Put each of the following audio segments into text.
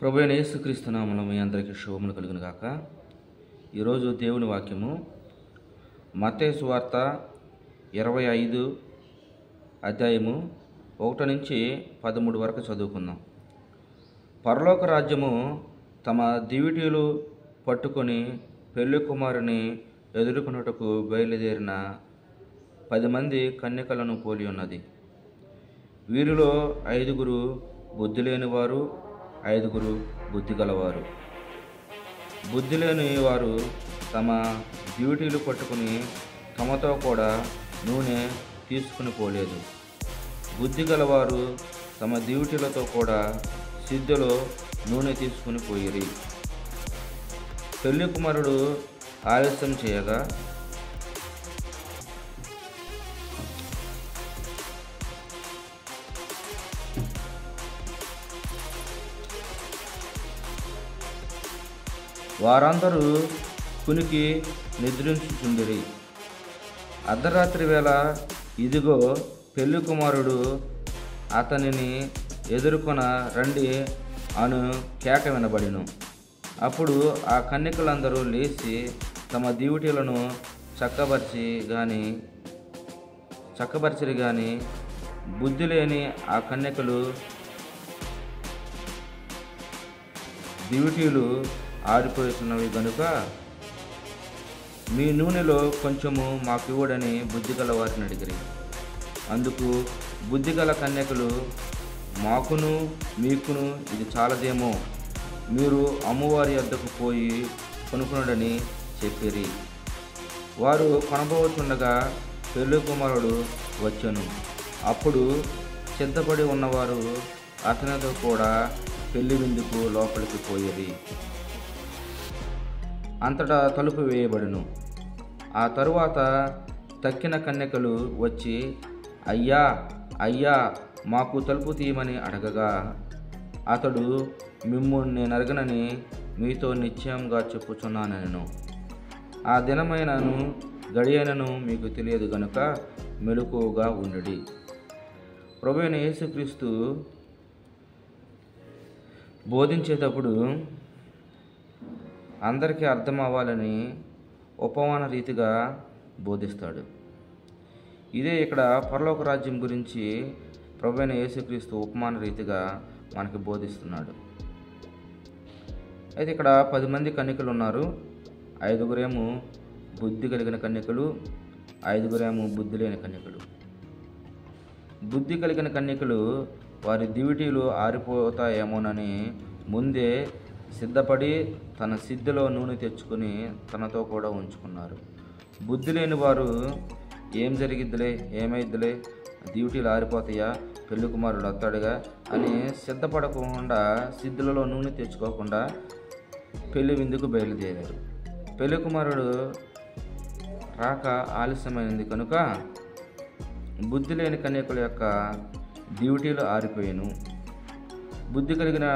ప్రభువైన యేసుక్రీస్తు నామములో మీ అందరికీ శుభములు కలుగును గాక. ఈరోజు దేవుని వాక్యము మత్తయి సువార్త 25 అధ్యాయము 1 నుంచి 13 వరకు చదువుకుందాం. పరలోక రాజ్యము తమ దివిటీలు పట్టుకొని పెళ్లి కుమారుని ఎదుర్కొనుటకు బయలుదేరిన 10 మంది కన్యకలను పోలి ఉన్నది. వీరిలో 5 బుద్ధి లేనివారు, 5 బుద్ధి గలవారు. బుద్ధి లేని వారు తమ డ్యూటీలు పట్టుకుని తమతో కూడా నూనె తీసుకుని పోలేదు. బుద్ధి గలవారు తమ డ్యూటీలతో కూడా సిద్ధలో నూనె తీసుకుని పోయిరి. పెళ్లి కుమారుడు ఆలస్యం చేయగా వారందరూ కునికి నిద్రించుచుండిరి. అర్ధరాత్రి వేళ ఇదిగో పెళ్లి కుమారుడు అతనిని ఎదుర్కొన రండి అను కేక వినబడిను. అప్పుడు ఆ కన్యకలందరూ లేచి తమ డ్యూటీలను చక్కబరిచిరి గాని బుద్ధి లేని ఆ కన్యకలు డ్యూటీలు ఆరిపోతున్నవి గనుక మీ నూనెలో కొంచెము మాకు ఇవ్వడని బుద్ధిగల వారిని అడిగిరి. అందుకు బుద్ధిగల కన్యకలు, మాకును మీకును ఇది చాలదేమో, మీరు అమ్మవారి వద్దకు పోయి కొనుక్కునడని చెప్పిరి. వారు కొనబోచుండగా పెళ్లి కుమారుడు వచ్చెను. అప్పుడు సిద్ధపడి ఉన్నవారు అతనితో కూడా పెళ్లి విందుకు లోపలికి పోయిరి. అంతటా తలుపు వేయబడును. ఆ తరువాత తక్కిన కన్యకలు వచ్చి, అయ్యా అయ్యా మాకు తలుపు తీయమని అడగగా, అతడు, మిమ్మును నేనరగనని మీతో నిశ్చయంగా చెప్పుచున్నానెను. ఆ దినమైనను గడియైనను మీకు తెలియదు గనుక మెలకువగా ఉండుడి. ప్రభువైన యేసుక్రీస్తు బోధించేటప్పుడు అందరికీ అర్థం అవ్వాలని ఉపమాన రీతిగా బోధిస్తాడు. ఇదే ఇక్కడ పరలోక రాజ్యం గురించి ప్రభువైన యేసుక్రీస్తు ఉపమాన రీతిగా మనకి బోధిస్తున్నాడు. అయితే ఇక్కడ 10 మంది కన్యకలు ఉన్నారు. 5 బుద్ధి కలిగిన కన్యకలు, 5 బుద్ధి లేని కన్యకలు. బుద్ధి కలిగిన కన్యకలు వారి దివిటీలు ఆరిపోతాయేమోనని ముందే సిద్ధపడి తన సిద్ధిలో నూనె తెచ్చుకుని తనతో కూడా ఉంచుకున్నారు. బుద్ధి లేని వారు ఏం జరిగిద్దిలే, ఏమైద్దిలే, డ్యూటీలు ఆరిపోతాయా, పెళ్లి కుమారుడు వస్తాడుగా అని సిద్ధపడకుండా, సిద్ధులలో నూనె తెచ్చుకోకుండా పెళ్లి విందుకు బయలుదేరారు. పెళ్లి కుమారుడు రాక ఆలస్యమైంది కనుక బుద్ధి లేని కన్యకుల యొక్క డ్యూటీలు ఆరిపోయాను. బుద్ధి కలిగిన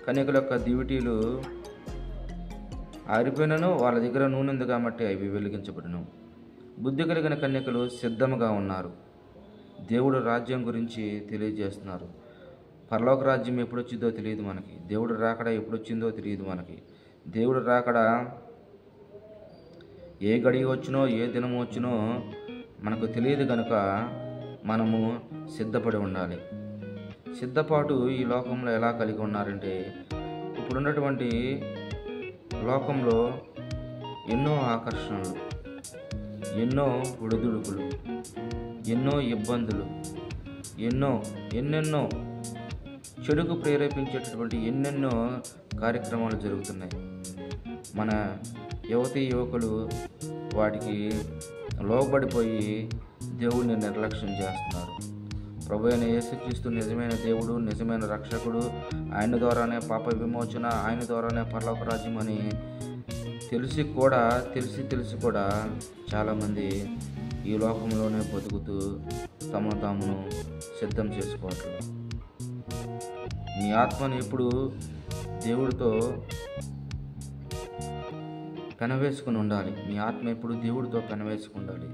కన్యకుల యొక్క డ్యూటీలు ఆరిపోయినను వాళ్ళ దగ్గర నూనె ఉంది కాబట్టి అవి వెలిగించబడును. బుద్ధి కలిగిన కన్యకలు సిద్ధంగా ఉన్నారు. దేవుడు రాజ్యం గురించి తెలియజేస్తున్నారు. పరలోక రాజ్యం ఎప్పుడు వచ్చిందో తెలియదు మనకి. దేవుడు రాకడ ఎప్పుడు వచ్చిందో తెలియదు మనకి. దేవుడు రాకడ ఏ గడియ వచ్చినో ఏ దినం వచ్చినో మనకు తెలియదు కనుక మనము సిద్ధపడి ఉండాలి. సిద్ధపాటు ఈ లోకంలో ఎలా కలిగి ఉన్నారంటే, ఇప్పుడున్నటువంటి లోకంలో ఎన్నో ఆకర్షణలు, ఎన్నో ఒడిదుడుకులు, ఎన్నో ఇబ్బందులు, ఎన్నెన్నో చెడుకు ప్రేరేపించేటటువంటి ఎన్నెన్నో కార్యక్రమాలు జరుగుతున్నాయి. మన యువకులు వాటికి లోబడిపోయి దేవుడిని నిర్లక్ష్యం చేస్తున్నారు. ప్రభువైన యేసుక్రీస్తు నిజమైన దేవుడు, నిజమైన రక్షకుడు, ఆయన ద్వారానే పాప విమోచన, ఆయన ద్వారానే పరలోక రాజ్యం అని తెలిసి కూడా చాలామంది ఈ లోకంలోనే బతుకుతూ తమను తామును సిద్ధం చేసుకోవట్లేదు. మీ ఆత్మను ఎప్పుడు దేవుడితో పెనవేసుకుని ఉండాలి. మీ ఆత్మ ఎప్పుడు దేవుడితో పెనవేసుకుని ఉండాలి.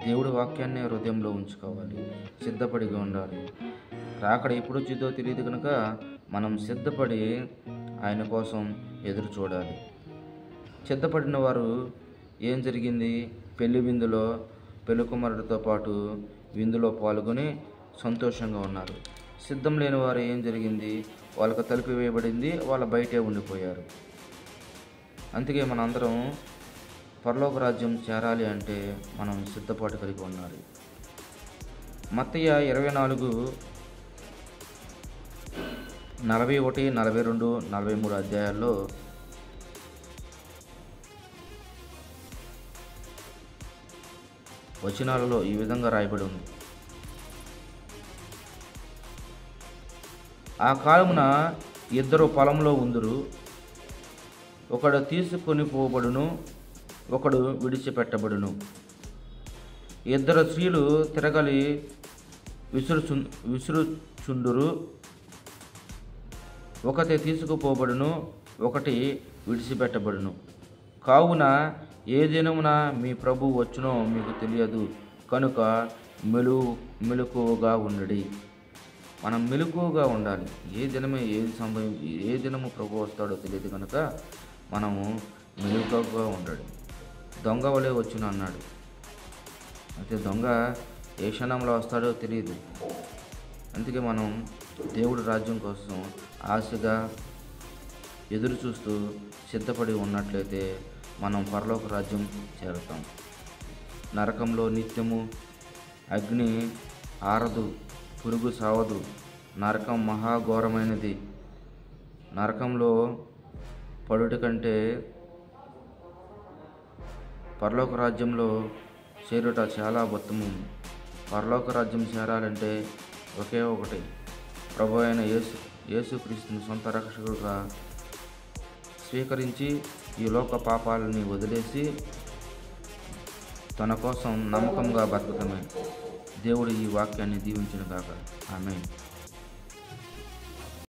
దేవుడి వాక్యాన్ని హృదయంలో ఉంచుకోవాలి. సిద్ధపడిగా ఉండాలి. రాకడ ఎప్పుడు వచ్చిందో తెలియదు కనుక మనం సిద్ధపడి ఆయన కోసం ఎదురు చూడాలి. సిద్ధపడిన వారు ఏం జరిగింది? పెళ్లి విందులో పెళ్ళికుమారుడితో పాటు విందులో పాల్గొని సంతోషంగా ఉన్నారు. సిద్ధం లేని వారు ఏం జరిగింది? వాళ్ళకు తలుపు వేయబడింది, వాళ్ళ బయటే ఉండిపోయారు. అందుకే మనందరం పరలోక రాజ్యం చేరాలి అంటే మనం సిద్ధపాటు కలిగి ఉండాలి. మత్తయి 24:41, 42, 43 అధ్యాయాల్లో వచనాలలో ఈ విధంగా రాయబడి ఉంది. ఆ కాలమున ఇద్దరు పొలంలో ఉందురు, ఒకడు తీసుకొని పోబడును, ఒకడు విడిచిపెట్టబడును. ఇద్దరు స్త్రీలు తిరగలి విసురుచుండురు, ఒకటి తీసుకుపోబడును, ఒకటి విడిచిపెట్టబడును. కావున ఏ దినమున మీ ప్రభు వచ్చునో మీకు తెలియదు, కనుక మెలకువగా ఉండుడి. మనం మెలకువగా ఉండాలి. ఏ దినము ప్రభు వస్తాడో తెలియదు కనుక మనము మెలకువగా ఉండాలి. దొంగ వలె వచ్చును అన్నాడు. అయితే దొంగ ఏ క్షణంలో వస్తాడో తెలియదు. అందుకే మనం దేవుడి రాజ్యం కోసం ఆశగా ఎదురు చూస్తూ సిద్ధపడి ఉన్నట్లయితే మనం పరలోక రాజ్యం చేరుతాం. నరకంలో నిత్యము అగ్ని ఆరదు, పురుగు సావదు. నరకం మహాఘోరమైనది. నరకంలో పడుట కంటే పరలోక రాజ్యంలో చేరుట చాలా ఉత్తమం. పరలోక రాజ్యం చేరాలంటే ఒకే ఒకటి, ప్రభు అయిన యేసుక్రీస్తుని సొంత రక్షకుడుగా స్వీకరించి ఈ లోక పాపాలని వదిలేసి తన కోసం నమ్మకంగా బతకడమే. దేవుడు ఈ వాక్యాన్ని దీవించును గాక. ఆమేన్.